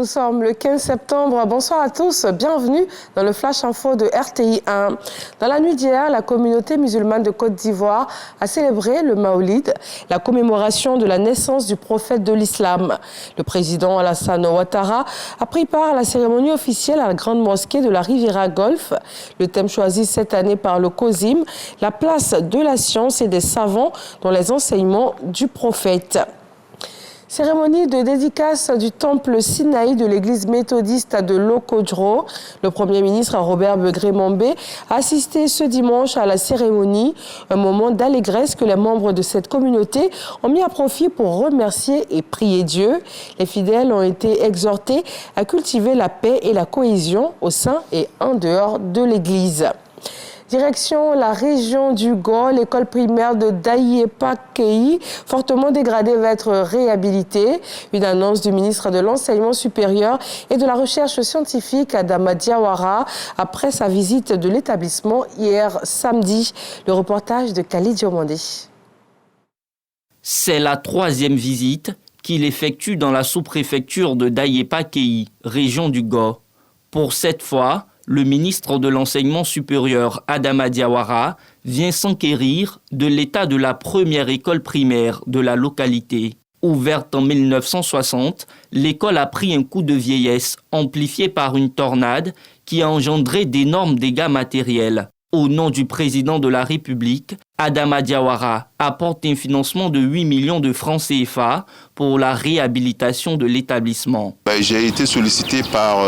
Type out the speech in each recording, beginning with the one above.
Nous sommes le 15 septembre. Bonsoir à tous. Bienvenue dans le Flash Info de RTI 1. Dans la nuit d'hier, la communauté musulmane de Côte d'Ivoire a célébré le Maoulid, la commémoration de la naissance du prophète de l'islam. Le président Alassane Ouattara a pris part à la cérémonie officielle à la grande mosquée de la Riviera Golf. Le thème choisi cette année par le COSIM, la place de la science et des savants dans les enseignements du prophète. Cérémonie de dédicace du temple Sinaï de l'église méthodiste de Lokodro. Le Premier ministre Robert Begré-Mambé a assisté ce dimanche à la cérémonie, un moment d'allégresse que les membres de cette communauté ont mis à profit pour remercier et prier Dieu. Les fidèles ont été exhortés à cultiver la paix et la cohésion au sein et en dehors de l'église. Direction la région du Go, l'école primaire de Daïepa-Kei, fortement dégradée, va être réhabilitée. Une annonce du ministre de l'Enseignement supérieur et de la Recherche scientifique, Adama Diawara, après sa visite de l'établissement hier samedi. Le reportage de Khalid Diomandé. C'est la troisième visite qu'il effectue dans la sous-préfecture de Daïepa-Kei, région du Go. Pour cette fois, le ministre de l'Enseignement supérieur, Adama Diawara, vient s'enquérir de l'état de la première école primaire de la localité. Ouverte en 1960, l'école a pris un coup de vieillesse amplifié par une tornade qui a engendré d'énormes dégâts matériels. Au nom du président de la République, Adama Diawara apporte un financement de 8 millions de francs CFA pour la réhabilitation de l'établissement. J'ai été sollicité par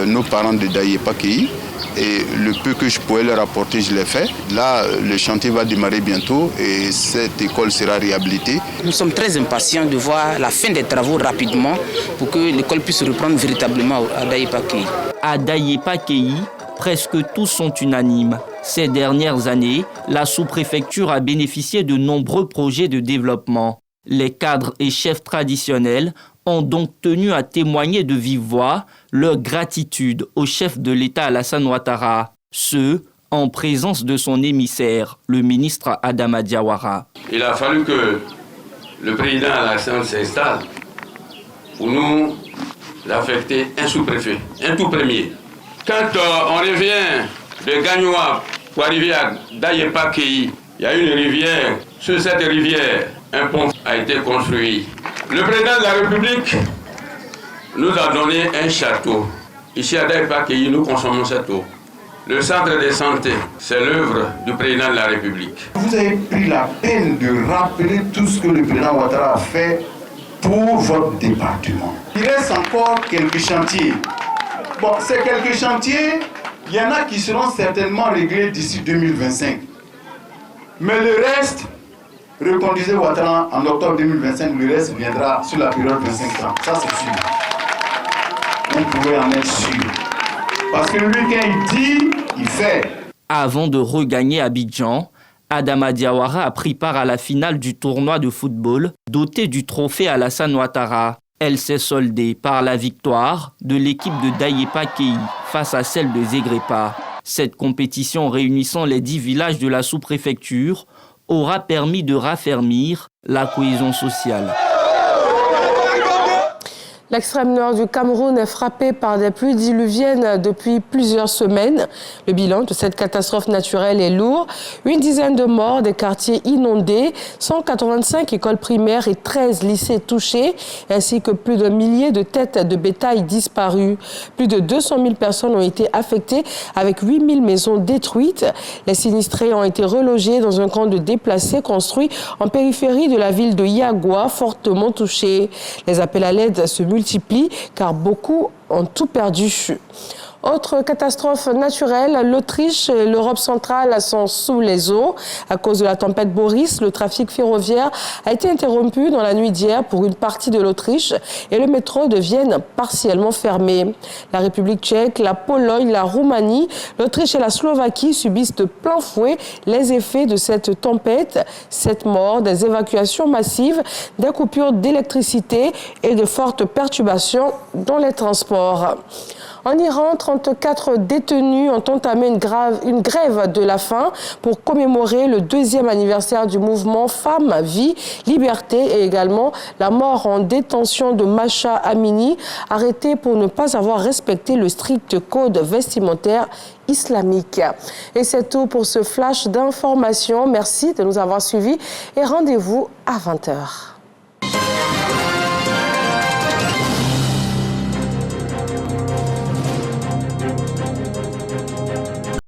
nos parents de Daïepa-Kei et le peu que je pouvais leur apporter, je l'ai fait. Là, le chantier va démarrer bientôt et cette école sera réhabilitée. Nous sommes très impatients de voir la fin des travaux rapidement pour que l'école puisse reprendre véritablement à Daïepa-Kei. À Daïepa-Kei, presque tous sont unanimes. Ces dernières années, la sous-préfecture a bénéficié de nombreux projets de développement. Les cadres et chefs traditionnels ont donc tenu à témoigner de vive voix leur gratitude au chef de l'État Alassane Ouattara, ce en présence de son émissaire, le ministre Adama Diawara. Il a fallu que le président Alassane s'installe pour nous affecter un sous-préfet, un tout premier. Quand on revient de Gagnoua pour arriver à Daïepa-Kei, il y a une rivière. Sur cette rivière, un pont a été construit. Le président de la République nous a donné un château. Ici à Daïepa-Kei, nous consommons cette eau. Le centre de santé, c'est l'œuvre du président de la République. Vous avez pris la peine de rappeler tout ce que le président Ouattara a fait pour votre département. Il reste encore quelques chantiers. Bon, ces quelques chantiers, il y en a qui seront certainement réglés d'ici 2025. Mais le reste, reconduisez Ouattara en octobre 2025, le reste viendra sur la période 25 ans. Ça, c'est sûr. On pouvait en être sûr. Parce que lui, quand il dit, il fait. Avant de regagner Abidjan, Adama Diawara a pris part à la finale du tournoi de football doté du trophée Alassane Ouattara. Elle s'est soldée par la victoire de l'équipe de Daïepa-Kei face à celle de Zégrépha. Cette compétition réunissant les 10 villages de la sous-préfecture aura permis de raffermir la cohésion sociale. L'extrême nord du Cameroun est frappé par des pluies diluviennes depuis plusieurs semaines. Le bilan de cette catastrophe naturelle est lourd. Une dizaine de morts, des quartiers inondés, 185 écoles primaires et 13 lycées touchés, ainsi que plus d'un millier de têtes de bétail disparues. Plus de 200 000 personnes ont été affectées avec 8 000 maisons détruites. Les sinistrés ont été relogés dans un camp de déplacés construit en périphérie de la ville de Yagua, fortement touchée. Les appels à l'aide se multiplient car beaucoup ont tout perdu. Autre catastrophe naturelle, l'Autriche et l'Europe centrale sont sous les eaux. À cause de la tempête Boris, le trafic ferroviaire a été interrompu dans la nuit d'hier pour une partie de l'Autriche et le métro de Vienne partiellement fermé. La République tchèque, la Pologne, la Roumanie, l'Autriche et la Slovaquie subissent de plein fouet les effets de cette tempête. 7 morts, des évacuations massives, des coupures d'électricité et de fortes perturbations dans les transports. En Iran, 34 détenus ont entamé une grève de la faim pour commémorer le 2e anniversaire du mouvement Femmes, Vie, Liberté et également la mort en détention de Masha Amini, arrêtée pour ne pas avoir respecté le strict code vestimentaire islamique. Et c'est tout pour ce flash d'information. Merci de nous avoir suivis et rendez-vous à 20h.